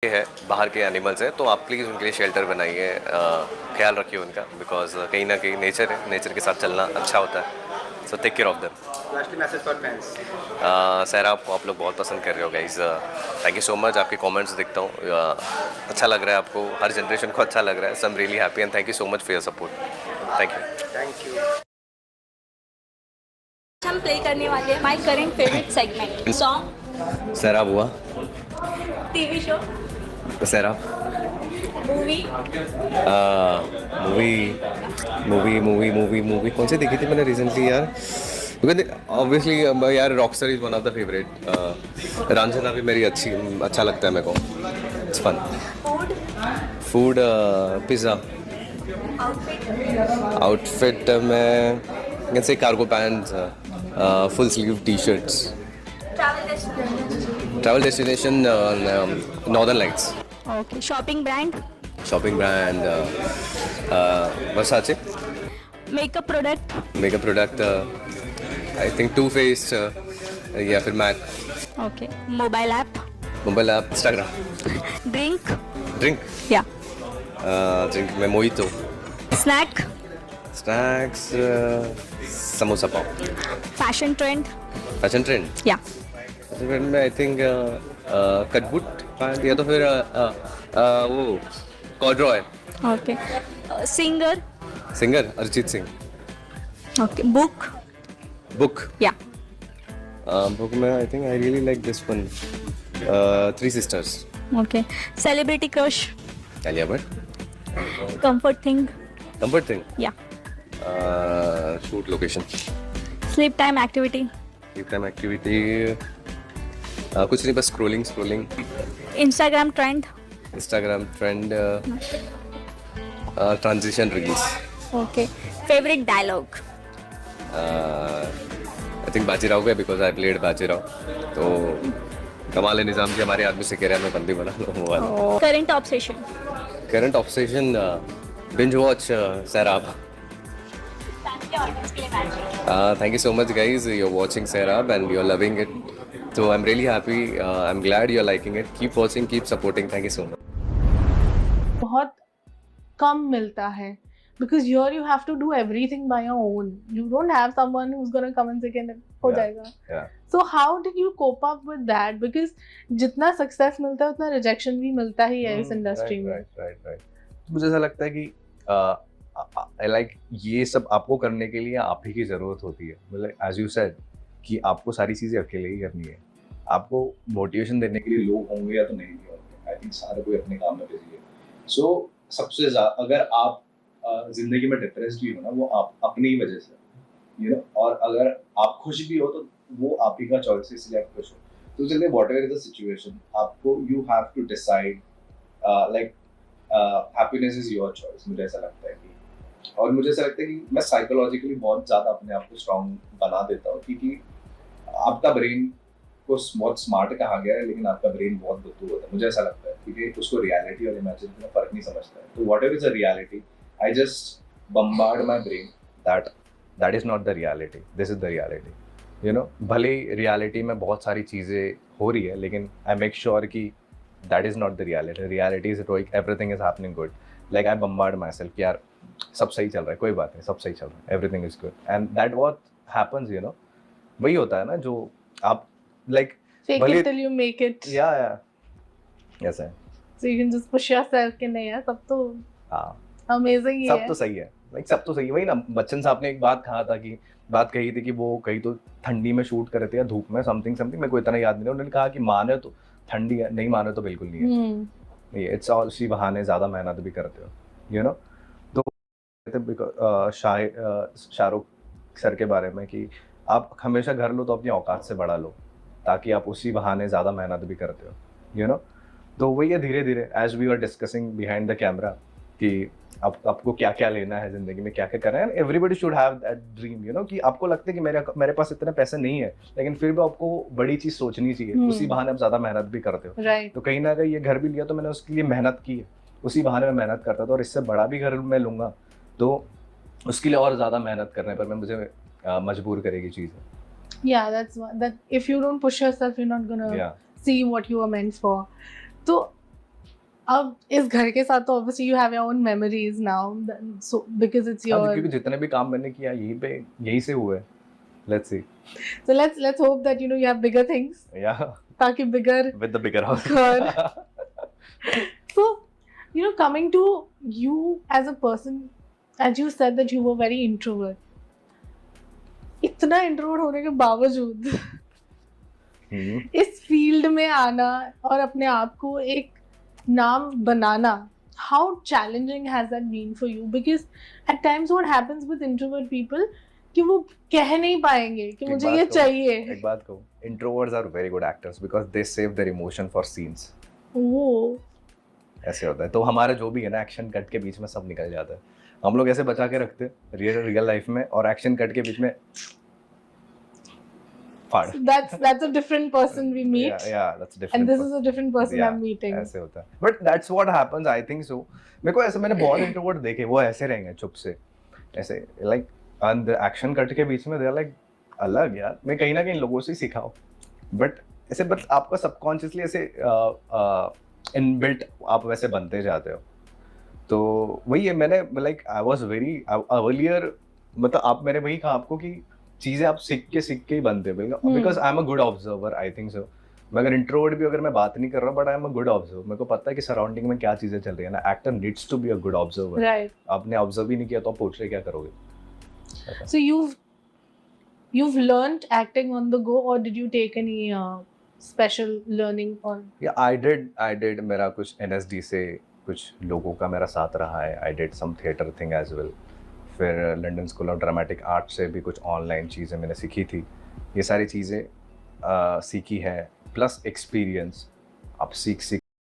है, बाहर के एनिमल्स हैं, तो आप प्लीज़ उनके लिए शेल्टर बनाइए, ख्याल रखिए उनका, बिकॉज कहीं ना कहीं नेचर है, नेचर के साथ चलना अच्छा होता है, so take care of them. Lastly message for fans. Sir आपको आप लोग बहुत पसंद कर रहे हो guys, thank you so much. आपके कमेंट्स देखता हूँ, अच्छा लग रहा है आपको, हर जनरेशन को अच्छा लग रहा है, so I am really happy and thank you so much for your support, thank you. Thank you. हम प्ले करने वाले हैं my current favourite segment song, sir आप हुआ, टीवी शो, सर आप movie. Movie movie movie movie movie कौन सी देखी थी मैंने रिसेंटली यार, बिकॉज ऑब्वियसली यार Rockstar is one of the favourite, Raanjhanaa भी मेरी अच्छा लगता है मेरे को, it's fun. Food, food pizza. Outfit, outfit में can say cargo pants, full sleeve T shirts. Travel destination. Travel destination northern lights. Okay, shopping brand, shopping brand Versace. Makeup product. Makeup product I think Too Faced या फिर MAC. Okay, mobile app, mobile app Instagram. Drink drink या drink में mojito. Snack, snacks samosa pav. Fashion trend fashion trend, या fashion trend में I think cut boot pant या तो फिर वो कॉर्ड्रॉय। Okay, singer, singer Arijit Singh. Okay, book book या बुक में I think I really like this one, three sisters. Okay, celebrity crush, Alia Bhatt. Comfort thing comfort thing, या shoot location. Sleep time activity, time activity कुछ नहीं, बस scrolling scrolling. Instagram trend, Instagram trend transition reels. Okay, favourite dialogue, I think Bajirao का, because I played Bajirao, तो कमाल निज़ाम की हमारे आदमी से कह रहा है मैं बंदी बना लूँ वो वाला। Current obsession, current obsession binge watch सैराब। Thank you so much guys, you're watching Sairab and you're loving it, so I'm really happy, I'm glad you're liking it, keep watching, keep supporting, thank you so much. बहुत कम मिलता है because here you have to do everything by your own. You don't have someone who's gonna come and second it हो जाएगा. Yeah. So how did you cope up with that? Because जितना success मिलता है उतना rejection भी मिलता ही है इस industry में. Right. मुझे ऐसा लगता है कि लाइक ये सब आपको करने के लिए आप ही की ज़रूरत होती है, मतलब एज यू सेड कि आपको सारी चीज़ें अकेले ही करनी है, आपको मोटिवेशन देने के लिए लोग होंगे या तो नहीं भी होंगे, आई थिंक सारे कोई अपने काम में बिजी है। सो सबसे ज़्यादा अगर आप ज़िंदगी में डिप्रेस्ड भी हो ना, वो आप अपनी ही वजह से, यू नो, और अगर आप खुश भी हो तो वो आप ही का चॉइस है, इसलिए आप खुश हो। तो चलिए whatever is the situation, आपको you have to decide, like happiness is your choice, मुझे ऐसा लगता है कि, और मुझे ऐसा लगता है कि मैं साइकोलॉजिकली बहुत ज़्यादा अपने आप को स्ट्रांग बना देता हूँ, क्योंकि आपका ब्रेन को बहुत स्मार्ट कहा गया है, लेकिन आपका ब्रेन बहुत बुद्धू होता है, मुझे ऐसा लगता है, क्योंकि उसको रियलिटी और इमेजिन में फर्क नहीं समझता है। तो what ever is a reality, I just bombard my brain that is not the reality, this is the reality, you know. भले ही रियलिटी में बहुत सारी चीज़ें हो रही है, लेकिन आई मेक श्योर कि that is not the reality, reality is everything is happening good, like I bombard my self कि यार सब सही चल रहा है, कोई बात नहीं, सब सही चल रहा है, everything is good, and that what happens, you know. वही होता है ना जो आप like Fake it till you make it. या ऐसा है। So you can just push yourself कि नहीं यार, सब तो amazing ही सब है. तो सही है, लाइक सब तो सही है। वही ना, बच्चन साहब ने एक बात कही थी कि वो कहीं तो ठंडी में शूट कर रहे थे या धूप में, समथिंग मेरे को इतना याद नहीं है, उन्होंने कहा कि माने तो ठंडी है, नहीं माने तो बिल्कुल नहीं है। नहीं, इट्स ऑल उसी बहाने ज़्यादा मेहनत भी करते हो, यू नो। तो शाहरुख सर के बारे में कि आप हमेशा घर लो तो अपनी औकात से बड़ा लो, ताकि आप उसी बहाने ज़्यादा मेहनत भी करते हो, यू नो। तो वही है, धीरे धीरे as we are discussing behind the camera कि आपको क्या क्या लेना है ज़िंदगी में, क्या क्या करना है, everybody should have that dream, you know, कि आपको लगता है कि मेरे पास इतने पैसे नहीं है, लेकिन फिर भी आपको बड़ी चीज़ सोचनी चाहिए, उसी बहाने आप ज़्यादा मेहनत भी करते हो। Right. तो कहीं ना कहीं ये घर भी लिया तो मैंने उसके लिए मेहनत की है, उसी बहाने में मेहनत करता था, और इससे बड़ा भी घर मैं लूँगा तो उसके लिए और ज़्यादा मेहनत करने पर मैं मुझे मजबूर करेगी चीज़ें। Yeah, that's one. That if you don't push yourself, you're not gonna Yeah. see what you are meant for. तो अब इस घर के साथ तो obviously you have your own memories now, so because it's हाँ, your. क्योंकि जितने भी काम मैंने किया यहीं से हुए. Let's see. So let's hope that you have bigger things. Yeah. ताकि bigger. With the bigger house. घर. So coming to you as a person, as you said that you were very introvert. इतना introvert होने के बावजूद इस field में आना और अपने आप को एक नाम बनाना, how challenging has that been for you? Because at times what happens with introvert people कि वो कह नहीं पाएंगे कि मुझे ये चाहिए. एक बात कहूँ, introverts are very good actors because they save their emotion for scenes. वो ऐसे होता है. तो हमारा जो भी है ना, एक्शन कट के बीच में सब निकल जाता है. हम लोग ऐसे बचा के रखते हैं रियल लाइफ में, और एक्शन कट के बीच में फाड़. that's a different person we meet. Yeah, that's different. And this is a different person Yeah, I'm meeting. ऐसे होता है. But that's what happens, I think so. मेरे को ऐसे, मैंने बहुत इंट्रोवर्ट देखे, वो ऐसे रहेंगे चुप से, ऐसे like and the action cut के बीच में they are like अलग यार. मैं कहीं ना कहीं लोगों से सीखा हूँ, but ऐसे बट आपका सबकॉन्शियसली ऐसे इनबिल्ट आप वैसे बनते जाते हो. तो वही है, मैंने like I was very earlier, मतलब आप, मैंने वही कहा आपको कि चीजें आप सीख के ही बनते हो, because I am a good observer, I think so. मैं अगर इंट्रोवर्ट भी, अगर मैं बात नहीं कर रहा, but I am a good observer. मेरे को पता है कि सराउंडिंग में क्या चीजें चल रही है ना. Actor needs to be a good observer. Right. आपने ऑब्जर्व ही नहीं किया तो आप पोर्ट्रे क्या करोगे? So you've learned acting on the go, or did you take any special learning on? या आई डिड मेरा कुछ NSD से कुछ लोगों का मेरा साथ रहा है. I did some theatre thing as well. फिर London school of dramatic art से भी कुछ ऑनलाइन चीज़ें मैंने सीखी थी. ये सारी चीज़ें सीखी है, प्लस एक्सपीरियंस. आप सीख